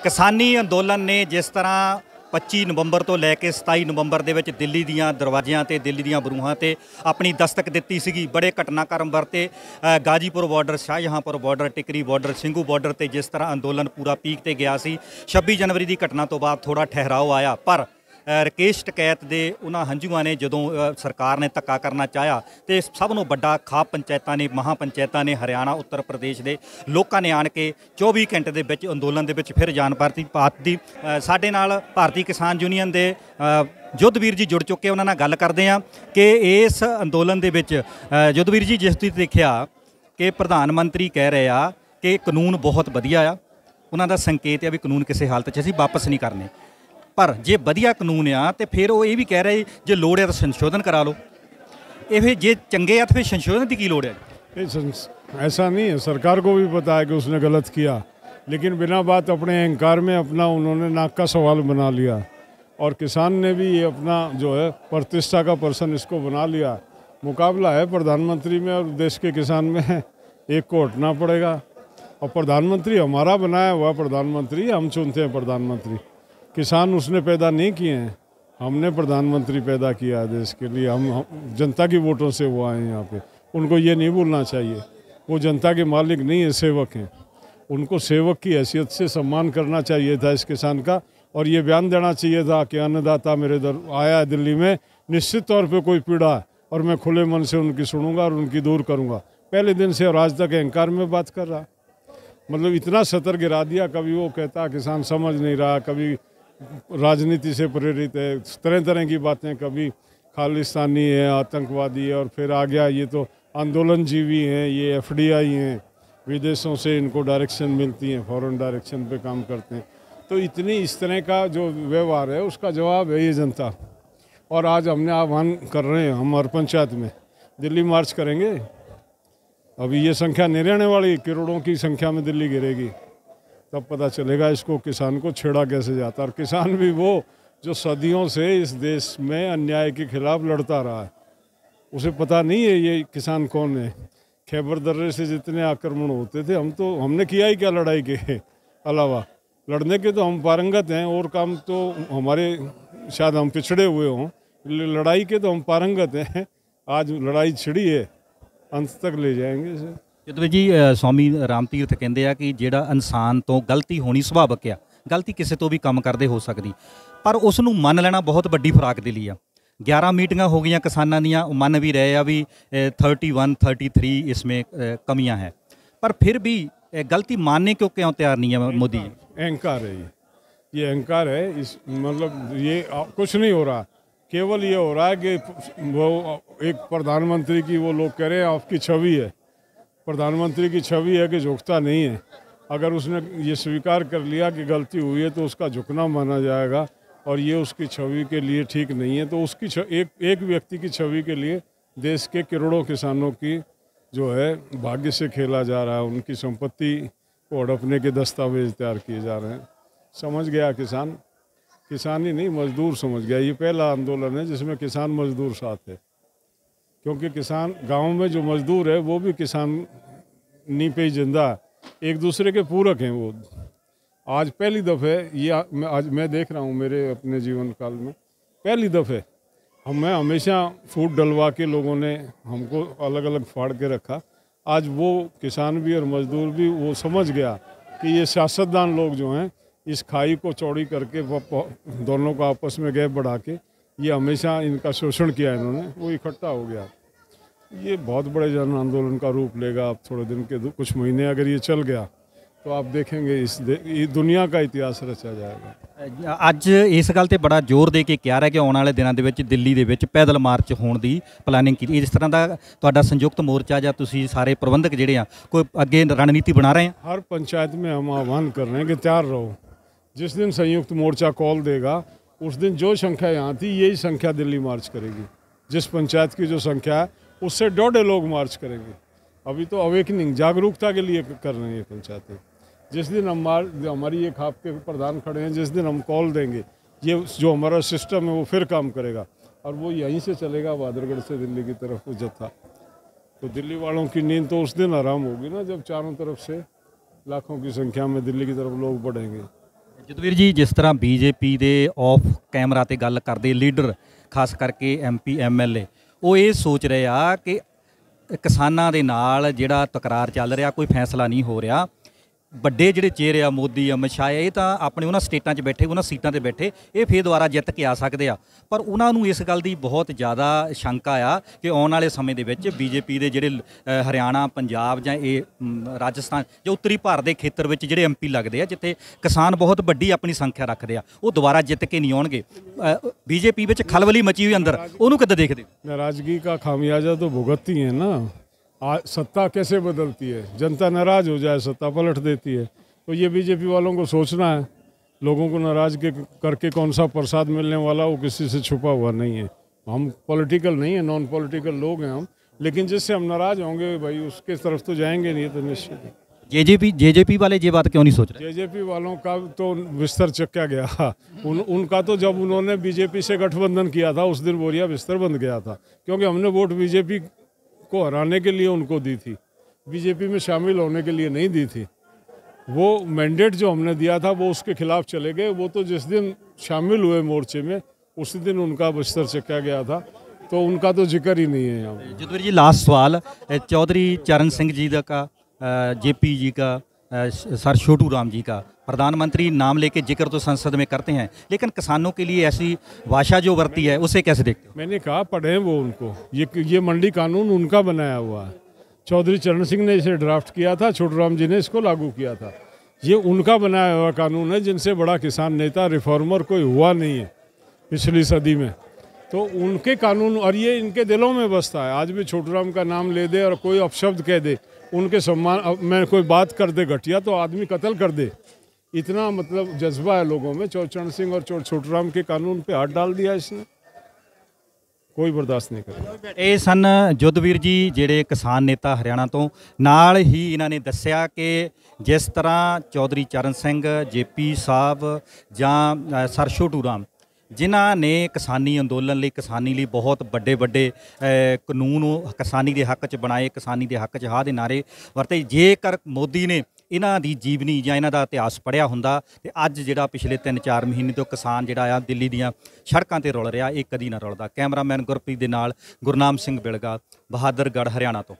ਕਿਸਾਨੀ ਅੰਦੋਲਨ ਨੇ ਜਿਸ ਤਰ੍ਹਾਂ 25 ਨਵੰਬਰ ਤੋਂ ਲੈ ਕੇ 27 ਨਵੰਬਰ ਦੇ ਵਿੱਚ ਦਿੱਲੀ ਦੀਆਂ ਦਰਵਾਜ਼ਿਆਂ ਤੇ ਦਿੱਲੀ ਦੀਆਂ ਬਰੂਹਾਂ ਤੇ ਆਪਣੀ ਦਸਤਕ ਦਿੱਤੀ ਸੀਗੀ। ਬੜੇ ਘਟਨਾਕ੍ਰਮ ਵਰਤੇ, Ghazipur border, Shahjahanpur border, Tikri border, Singhu border ਤੇ ਜਿਸ ਤਰ੍ਹਾਂ ਅੰਦੋਲਨ ਪੂਰਾ ਪੀਕ ਤੇ ਗਿਆ ਸੀ। 26 ਜਨਵਰੀ ਦੀ ਘਟਨਾ ਤੋਂ ਬਾਅਦ ਥੋੜਾ ਠਹਿਰਾਓ ਆਇਆ, ਪਰ ਰਕੇਸ਼ ਟਕੈਤ ਦੇ ਉਹਨਾਂ ਹੰਝੂਆਂ ਨੇ ਜਦੋਂ ਸਰਕਾਰ ਨੇ ਧੱਕਾ ਕਰਨਾ ਚਾਹਿਆ ਤੇ ਸਭ ਨੂੰ ਵੱਡਾ ਖਾਪ ਪੰਚਾਇਤਾਂ ਨੇ, ਮਹਾ ਪੰਚਾਇਤਾਂ ਨੇ, ਹਰਿਆਣਾ, ਉੱਤਰ ਪ੍ਰਦੇਸ਼ ਦੇ ਲੋਕਾਂ ਨੇ ਆਣ ਕੇ 24 ਘੰਟੇ ਦੇ ਵਿੱਚ ਅੰਦੋਲਨ ਦੇ ਵਿੱਚ ਫਿਰ ਜਾਨ ਪਾਤੀ। ਸਾਡੇ ਨਾਲ ਭਾਰਤੀ ਕਿਸਾਨ ਯੂਨੀਅਨ ਦੇ ਜੁੱਧਵੀਰ ਜੀ ਜੁੜ ਚੁੱਕੇ, ਉਹਨਾਂ ਨਾਲ ਗੱਲ ਕਰਦੇ ਹਾਂ ਕਿ ਇਸ ਅੰਦੋਲਨ ਦੇ ਵਿੱਚ ਜੁੱਧਵੀਰ ਜੀ, ਜਿਸ ਤੁਸੀਂ ਦੇਖਿਆ ਕਿ ਪ੍ਰਧਾਨ ਮੰਤਰੀ ਕਹਿ ਰਹੇ ਆ ਕਿ ਕਾਨੂੰਨ ਬਹੁਤ ਵਧੀਆ ਆ, ਉਹਨਾਂ ਦਾ ਸੰਕੇਤ ਆ ਵੀ ਕਾਨੂੰਨ ਕਿਸੇ ਹਾਲਤ 'ਚ ਅਸੀਂ ਵਾਪਸ ਨਹੀਂ ਕਰਨੇ, पर जे वधिया कानून आ तो फिर वो ये भी कह रहे जे लोड़ है तो संशोधन करा लो। ये फिर जे चंगे आ तो फिर संशोधन की लोड़ है? ऐसा नहीं है, सरकार को भी पता है कि उसने गलत किया, लेकिन बिना बात अपने अहंकार में अपना उन्होंने नाक का सवाल बना लिया। और किसान ने भी ये अपना जो है प्रतिष्ठा का पर्सन इसको बना लिया। मुकाबला है प्रधानमंत्री में और देश के किसान में, एक को हटना पड़ेगा। और प्रधानमंत्री हमारा बनाया हुआ प्रधानमंत्री, हम चुनते हैं प्रधानमंत्री, किसान उसने पैदा नहीं किए हैं, हमने प्रधानमंत्री पैदा किया है देश के लिए। हम जनता की वोटों से वो आए हैं यहाँ पे। उनको ये नहीं भूलना चाहिए, वो जनता के मालिक नहीं है, सेवक हैं। उनको सेवक की हैसियत से सम्मान करना चाहिए था इस किसान का, और ये बयान देना चाहिए था कि अन्नदाता मेरे दर आया है दिल्ली में, निश्चित तौर पर कोई पीड़ा है और मैं खुले मन से उनकी सुनूंगा और उनकी दूर करूँगा। पहले दिन से और आज तक अहंकार में बात कर रहा, मतलब इतना सतर गिरा दिया। कभी वो कहता किसान समझ नहीं रहा, कभी राजनीति से प्रेरित है, तरह तरह की बातें, कभी खालिस्तानी है, आतंकवादी है, और फिर आ गया ये तो आंदोलन जीवी हैं, ये एफडीआई हैं, विदेशों से इनको डायरेक्शन मिलती हैं, फॉरेन डायरेक्शन पे काम करते हैं। तो इतनी इस तरह का जो व्यवहार है उसका जवाब है ये जनता। और आज हमने आह्वान कर रहे हैं, हम हर पंचायत में दिल्ली मार्च करेंगे। अभी ये संख्या नहीं रहने वाली, करोड़ों की संख्या में दिल्ली गिरेगी, तब पता चलेगा इसको किसान को छेड़ा कैसे जाता। और किसान भी वो जो सदियों से इस देश में अन्याय के खिलाफ लड़ता रहा है, उसे पता नहीं है ये किसान कौन है। खैबर दर्रे से जितने आक्रमण होते थे, हमने किया ही क्या लड़ाई के अलावा? लड़ने के तो हम पारंगत हैं, और काम तो हमारे शायद हम पिछड़े हुए हों, लड़ाई के तो हम पारंगत हैं। आज लड़ाई छिड़ी है, अंत तक ले जाएंगे इसे। ਜੁੱਧਵੀਰ ਜੀ, स्वामी राम तीर्थ ਕਹਿੰਦੇ ਆ ਕਿ ਜਿਹੜਾ ਇਨਸਾਨ ਤੋਂ ਗਲਤੀ ਹੋਣੀ ਸੁਭਾਵਿਕ ਆ, ਗਲਤੀ ਕਿਸੇ ਤੋਂ ਵੀ ਕੰਮ ਕਰਦੇ ਹੋ ਸਕਦੀ, ਪਰ ਉਸ ਨੂੰ ਮੰਨ ਲੈਣਾ ਬਹੁਤ ਵੱਡੀ ਖੁਰਾਕ ਦੇ ਲਈ ਆ। 11 ਮੀਟਿੰਗਾਂ ਹੋ ਗਈਆਂ ਕਿਸਾਨਾਂ ਦੀਆਂ, ਉਹ ਮੰਨ ਵੀ ਰਹੇ ਆ ਵੀ 31, 33 इसमें कमियां हैं, पर फिर भी गलती मानने को क्यों तैयार नहीं है मोदी? अहंकार है ये अहंकार है। इस मतलब ये कुछ नहीं हो रहा, केवल ये हो रहा है कि वो एक प्रधानमंत्री की वो लोग कह रहे हैं आपकी छवि है, प्रधानमंत्री की छवि है कि झुकता नहीं है। अगर उसने ये स्वीकार कर लिया कि गलती हुई है तो उसका झुकना माना जाएगा, और ये उसकी छवि के लिए ठीक नहीं है। तो उसकी एक व्यक्ति की छवि के लिए देश के करोड़ों किसानों की जो है भाग्य से खेला जा रहा है, उनकी संपत्ति को हड़पने के दस्तावेज तैयार किए जा रहे हैं। समझ गया किसान, किसान ही नहीं मजदूर समझ गया। ये पहला आंदोलन है जिसमें किसान मजदूर साथ है, क्योंकि किसान गांव में जो मजदूर है वो भी किसान नी पे ही जिंदा है, एक दूसरे के पूरक हैं वो। आज पहली दफ़े ये आज मैं देख रहा हूँ मेरे अपने जीवन काल में, पहली दफ़े हमें हमेशा फूट डलवा के लोगों ने हमको अलग अलग फाड़ के रखा। आज वो किसान भी और मजदूर भी वो समझ गया कि ये सियासतदान लोग जो हैं इस खाई को चौड़ी करके दोनों को आपस में गैप बढ़ा के ये हमेशा इनका शोषण किया इन्होंने, वो इकट्ठा हो गया। ये बहुत बड़े जन आंदोलन का रूप लेगा। अब थोड़े दिन के कुछ महीने अगर ये चल गया तो आप देखेंगे इस दुनिया का इतिहास रचा जाएगा। ਅੱਜ ਇਸ ਗੱਲ ਤੇ ਬੜਾ ਜ਼ੋਰ ਦੇ ਕੇ ਕਿਹਾ ਰਿਹਾ ਕਿ ਆਉਣ ਵਾਲੇ ਦਿਨਾਂ ਦੇ ਵਿੱਚ ਦਿੱਲੀ ਦੇ ਵਿੱਚ ਪੈਦਲ ਮਾਰਚ ਹੋਣ ਦੀ ਪਲਾਨਿੰਗ ਕੀਤੀ। ਇਸ ਤਰ੍ਹਾਂ ਦਾ ਤੁਹਾਡਾ ਸੰਯੁਕਤ ਮੋਰਚਾ ਜਾਂ ਤੁਸੀਂ ਸਾਰੇ ਪ੍ਰਬੰਧਕ ਜਿਹੜੇ ਆ ਕੋਈ ਅੱਗੇ ਰਣਨੀਤੀ ਬਣਾ ਰਹੇ ਆ? हर पंचायत में हम आह्वान कर रहे हैं कि तैयार रहो। जिस दिन संयुक्त मोर्चा कॉल देगा उस दिन जो संख्या यहाँ थी यही संख्या दिल्ली मार्च करेगी। जिस पंचायत की जो संख्या है उससे 1.5 लोग मार्च करेंगे। अभी तो अवेकनिंग, जागरूकता के लिए कर रहे हैं ये पंचायतें। जिस दिन हमारी एक आपके प्रधान खड़े हैं, जिस दिन हम कॉल देंगे ये जो हमारा सिस्टम है वो फिर काम करेगा, और वो यहीं से चलेगा बहादुरगढ़ से दिल्ली की तरफ वो जत्था। तो दिल्ली वालों की नींद तो उस दिन आराम होगी ना, जब चारों तरफ से लाखों की संख्या में दिल्ली की तरफ लोग बढ़ेंगे। ਜਦਵੀਰ ਜੀ, ਜਿਸ ਤਰ੍ਹਾਂ ਬੀਜੇਪੀ ਦੇ ਆਫ ਕੈਮਰਾ ਤੇ ਗੱਲ ਕਰਦੇ ਲੀਡਰ, ਖਾਸ ਕਰਕੇ ਐਮਪੀ ਐਮਐਲਏ, ਉਹ ਇਹ ਸੋਚ ਰਹੇ ਆ ਕਿ ਕਿਸਾਨਾਂ ਦੇ ਨਾਲ ਜਿਹੜਾ ਤਕਰਾਰ ਚੱਲ ਰਿਹਾ, ਕੋਈ ਫੈਸਲਾ ਨਹੀਂ ਹੋ ਰਿਹਾ। ਵੱਡੇ ਜਿਹੜੇ ਚਿਹਰੇ ਆ, ਮੋਦੀ, ਅਮਿਤ ਸ਼ਾਹ, ਇਹ ਤਾਂ ਆਪਣੇ ਉਹਨਾਂ ਸਟੇਟਾਂ 'ਚ ਬੈਠੇ, ਉਹਨਾਂ ਸੀਟਾਂ 'ਤੇ ਬੈਠੇ, ਇਹ ਫੇਰ ਦੁਬਾਰਾ ਜਿੱਤ ਕੇ ਆ ਸਕਦੇ ਆ। ਪਰ ਉਹਨਾਂ ਨੂੰ ਇਸ ਗੱਲ ਦੀ ਬਹੁਤ ਜ਼ਿਆਦਾ ਸ਼ੰਕਾ ਆ ਕਿ ਆਉਣ ਵਾਲੇ ਸਮੇਂ ਦੇ ਵਿੱਚ ਬੀਜੇਪੀ ਦੇ ਜਿਹੜੇ ਹਰਿਆਣਾ, ਪੰਜਾਬ ਜਾਂ ਇਹ ਰਾਜਸਥਾਨ ਜਾਂ ਉੱਤਰੀ ਭਾਰਤ ਦੇ ਖੇਤਰ ਵਿੱਚ ਜਿਹੜੇ ਐਮਪੀ ਲੱਗਦੇ ਆ, ਜਿੱਥੇ ਕਿਸਾਨ ਬਹੁਤ ਵੱਡੀ ਆਪਣੀ ਸੰਖਿਆ ਰੱਖਦੇ ਆ, ਉਹ ਦੁਬਾਰਾ ਜਿੱਤ ਕੇ ਨਹੀਂ ਆਉਣਗੇ। ਬੀਜੇਪੀ ਵਿੱਚ ਖਲਬਲੀ ਮਚੀ ਹੋਈ ਅੰਦਰ, ਉਹਨੂੰ ਕਿੱਦਾਂ ਦੇਖਦੇ? नाराजगी का खामियाजा तो भुगतती है ना। सत्ता कैसे बदलती है, जनता नाराज हो जाए सत्ता पलट देती है। तो ये बीजेपी वालों को सोचना है, लोगों को नाराज करके कौन सा प्रसाद मिलने वाला, वो किसी से छुपा हुआ नहीं है। हम पॉलिटिकल नहीं है, नॉन पॉलिटिकल लोग हैं हम, लेकिन जिससे हम नाराज होंगे भाई उसके तरफ तो जाएंगे नहीं, तो निश्चित है। जेजेपी वाले ये बात क्यों नहीं सोच रहे? जेजेपी वालों का तो बिस्तर चक्का गया। उनका तो जब उन्होंने बीजेपी से गठबंधन किया था उस दिन बोरिया बिस्तर बंद गया था, क्योंकि हमने वोट बीजेपी को हराने के लिए उनको दी थी, बीजेपी में शामिल होने के लिए नहीं दी थी। वो मैंडेट जो हमने दिया था वो उसके खिलाफ चले गए। वो तो जिस दिन शामिल हुए मोर्चे में उसी दिन उनका बिस्तर चक्का गया था, तो उनका तो जिक्र ही नहीं है यहाँ। जदवीर जी, लास्ट सवाल, चौधरी चरण सिंह जी का, जेपी जी का, सर छोटू राम जी का, प्रधानमंत्री नाम लेके जिक्र तो संसद में करते हैं, लेकिन किसानों के लिए ऐसी भाषा जो बरती है उसे कैसे देखते हो? मैंने कहा पढ़े वो उनको, ये मंडी कानून उनका बनाया हुआ है। चौधरी चरण सिंह ने इसे ड्राफ्ट किया था, छोटू राम जी ने इसको लागू किया था। ये उनका बनाया हुआ कानून है, जिनसे बड़ा किसान नेता रिफॉर्मर कोई हुआ नहीं है पिछली सदी में। तो उनके कानून, और ये इनके दिलों में बसता है। आज भी छोटू राम का नाम ले दे और कोई अपशब्द कह दे, उनके सम्मान में कोई बात कर दे घटिया, तो आदमी कत्ल कर दे, इतना मतलब जज्बा है लोगों में। चरण सिंह और छोटू राम के कानून पे हाथ डाल दिया इसने, कोई बर्दाश्त नहीं करेगा। ਇਹ ਸਨ ਜੁੱਧਵੀਰ ਜੀ, ਜਿਹੜੇ ਕਿਸਾਨ ਨੇਤਾ ਹਰਿਆਣਾ ਤੋਂ। ਨਾਲ ਹੀ ਇਹਨਾਂ ਨੇ ਦੱਸਿਆ ਕਿ ਜਿਸ ਤਰ੍ਹਾਂ ਚੌਧਰੀ ਚਰਨ ਸਿੰਘ, ਜੇਪੀ ਸਾਹਿਬ ਜਾਂ ਸਰ ਛੋਟੂ ਰਾਮ, ਜਿਨ੍ਹਾਂ ਨੇ ਕਿਸਾਨੀ ਅੰਦੋਲਨ ਲਈ, ਕਿਸਾਨੀ ਲਈ ਬਹੁਤ ਵੱਡੇ ਵੱਡੇ ਕਾਨੂੰਨ ਕਿਸਾਨੀ ਦੇ ਹੱਕ 'ਚ ਬਣਾਏ, ਕਿਸਾਨੀ ਦੇ ਹੱਕ 'ਚ ਹਾਂ ਦੇ ਨਾਰੇ ਵਰਤੇ, ਜੇਕਰ ਮੋਦੀ ਨੇ ਇਹਨਾਂ ਦੀ ਜੀਵਨੀ ਜਾਂ ਇਹਨਾਂ ਦਾ ਇਤਿਹਾਸ ਪੜ੍ਹਿਆ ਹੁੰਦਾ ਤੇ ਅੱਜ ਜਿਹੜਾ ਪਿਛਲੇ 3-4 ਮਹੀਨੇ ਤੋਂ ਕਿਸਾਨ ਜਿਹੜਾ ਆ ਦਿੱਲੀ ਦੀਆਂ ਸੜਕਾਂ ਤੇ ਰੁਲ ਰਿਹਾ, ਇਹ ਕਦੀ ਨਾ ਰੁਲਦਾ। ਕੈਮਰਾਮੈਨ ਗੁਰਪ੍ਰੀਤ ਦੇ ਨਾਲ ਗੁਰਨਾਮ ਸਿੰਘ ਬਿਲਗਾ, ਬਹਾਦਰਗੜ੍ਹ, ਹਰਿਆਣਾ ਤੋਂ।